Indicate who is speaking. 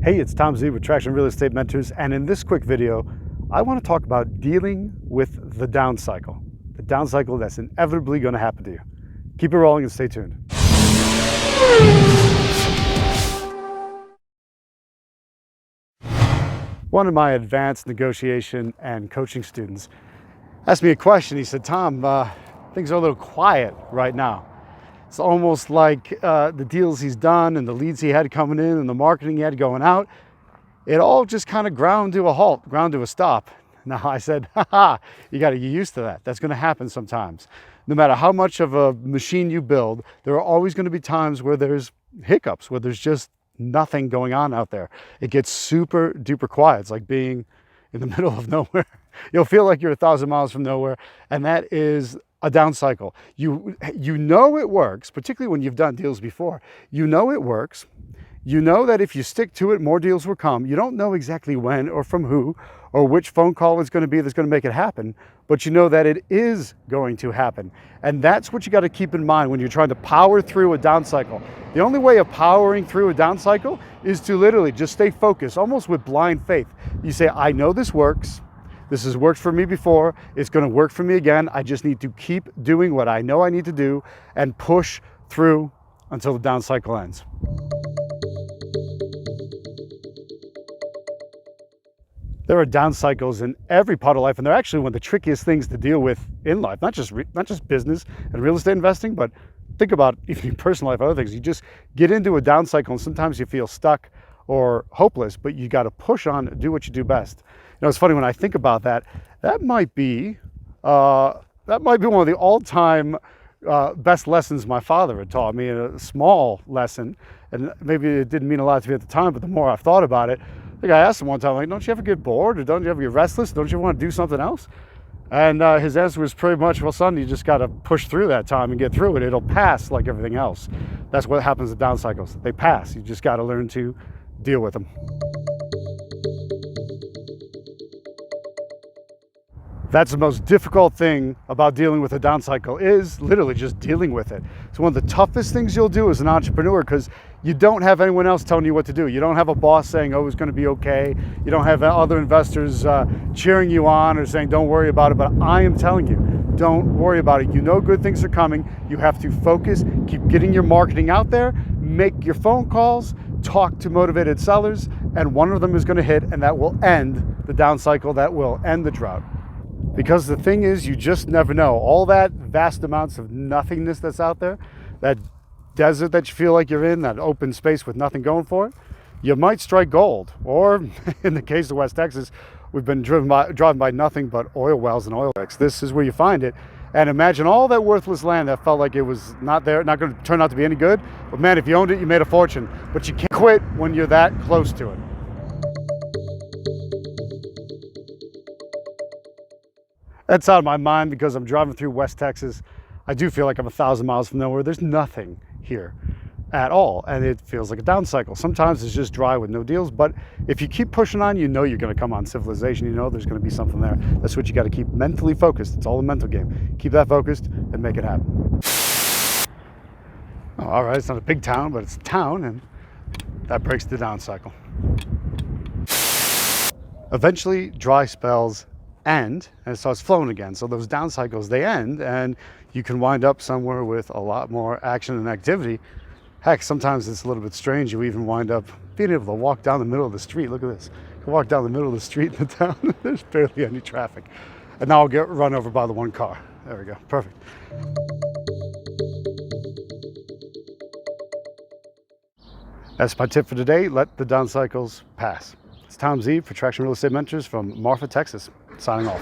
Speaker 1: Hey, it's Tom Z with Traction Real Estate Mentors, and in this quick video, I want to talk about dealing with the down cycle that's inevitably going to happen to you. Keep it rolling and stay tuned. One of my advanced negotiation and coaching students asked me a question. He said, Tom, things are a little quiet right now. It's almost like the deals he's done and the leads he had coming in and the marketing he had going out, it all just kind of ground to a halt, ground to a stop. Now I said, you got to get used to that. That's going to happen sometimes. No matter how much of a machine you build, there are always going to be times where there's hiccups, where there's just nothing going on out there. It gets super duper quiet. It's like being in the middle of nowhere. You'll feel like you're 1,000 miles from nowhere, and that is a down cycle. You know it works, particularly when you've done deals before. You know it works. You know that if you stick to it, more deals will come. You don't know exactly when or from who or which phone call is going to be that's going to make it happen, but you know that it is going to happen. And that's what you got to keep in mind when you're trying to power through a down cycle. The only way of powering through a down cycle is to literally just stay focused, almost with blind faith. You say, I know this works. This has worked for me before. It's going to work for me again. I just need to keep doing what I know I need to do and push through until the down cycle ends. There are down cycles in every part of life, and they're actually one of the trickiest things to deal with in life, not just business and real estate investing, but think about even your personal life, other things. You just get into a down cycle, and sometimes you feel stuck or hopeless, but you got to push on and do what you do best. You know, it's funny when I think about that. That might be one of the all-time best lessons my father had taught me. A small lesson, and maybe it didn't mean a lot to me at the time, but the more I've thought about it, I think I asked him one time, like, don't you ever get bored, or don't you ever get restless? Don't you want to do something else? And his answer was pretty much, well, son, you just got to push through that time and get through it. It'll pass like everything else. That's what happens with down cycles. They pass. You just got to learn to deal with them. That's the most difficult thing about dealing with a down cycle, is literally just dealing with it. It's one of the toughest things you'll do as an entrepreneur, because you don't have anyone else telling you what to do. You don't have a boss saying, oh, it's going to be okay. You don't have other investors cheering you on or saying, don't worry about it. But I am telling you, don't worry about it. You know good things are coming. You have to focus, keep getting your marketing out there, make your phone calls, talk to motivated sellers, and one of them is going to hit, and that will end the down cycle. That will end the drought. Because the thing is, you just never know. All that vast amounts of nothingness that's out there, that desert that you feel like you're in, that open space with nothing going for it, you might strike gold. Or in the case of West Texas, we've been driving by nothing but oil wells and oil rigs. This is where you find it. And imagine all that worthless land that felt like it was not there, not going to turn out to be any good. But man, if you owned it, you made a fortune. But you can't quit when you're that close to it. That's out of my mind because I'm driving through West Texas. I do feel like I'm 1,000 miles from nowhere. There's nothing here at all, and it feels like a down cycle. Sometimes it's just dry with no deals, but if you keep pushing on, you know you're going to come on civilization. You know there's going to be something there. That's what you got to keep mentally focused. It's all a mental game. Keep that focused and make it happen. Oh, all right, it's not a big town, but it's a town, and that breaks the down cycle. Eventually, dry spells end and it starts flowing again. So those down cycles, they end, and you can wind up somewhere with a lot more action and activity. Heck, sometimes it's a little bit strange. You even wind up being able to walk down the middle of the street. Look at this. You can walk down the middle of the street in the town. There's barely any traffic. And now I'll get run over by the one car. There we go. Perfect. That's my tip for today. Let the down cycles pass. It's Tom Z for Traction Real Estate Mentors from Marfa, Texas. Signing off.